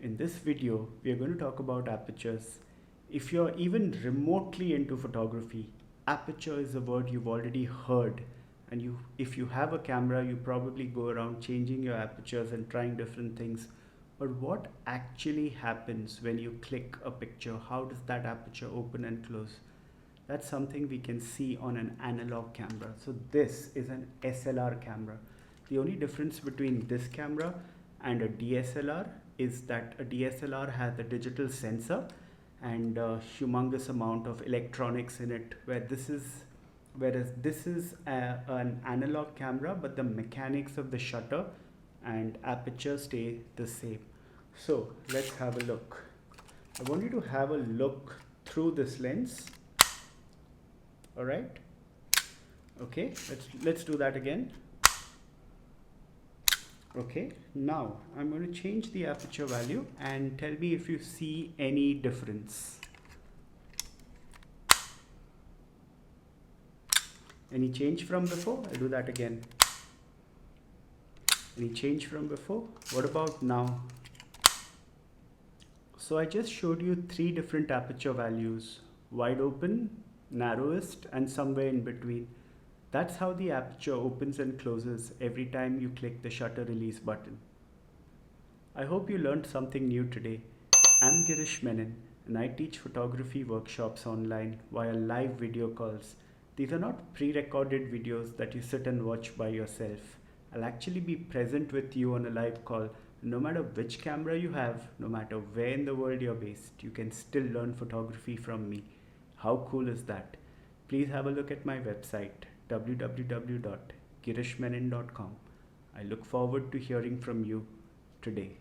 In this video, we are going to talk about apertures. If you're even remotely into photography, aperture is a word you've already heard. And if you have a camera, you probably go around changing your apertures and trying different things. But what actually happens when you click a picture? How does that aperture open and close? That's something we can see on an analog camera. So this is an SLR camera. The only difference between this camera and a DSLR is that a DSLR has a digital sensor and a humongous amount of electronics in it, whereas this is an analog camera, but the mechanics of the shutter and aperture stay the same. So let's have a look. I want you to have a look through this lens. All right. Okay, let's do that again. Okay, now I'm going to change the aperture value and tell me if you see any difference. Any change from before? I'll do that again. Any change from before? What about now? So I just showed you 3 different aperture values: wide open, narrowest, and somewhere in between. That's how the aperture opens and closes every time you click the shutter release button. I hope you learned something new today. I'm Girish Menon and I teach photography workshops online via live video calls. These are not pre-recorded videos that you sit and watch by yourself. I'll actually be present with you on a live call. No matter which camera you have, no matter where in the world you're based, you can still learn photography from me. How cool is that? Please have a look at my website www.girishmenon.com. I look forward to hearing from you today.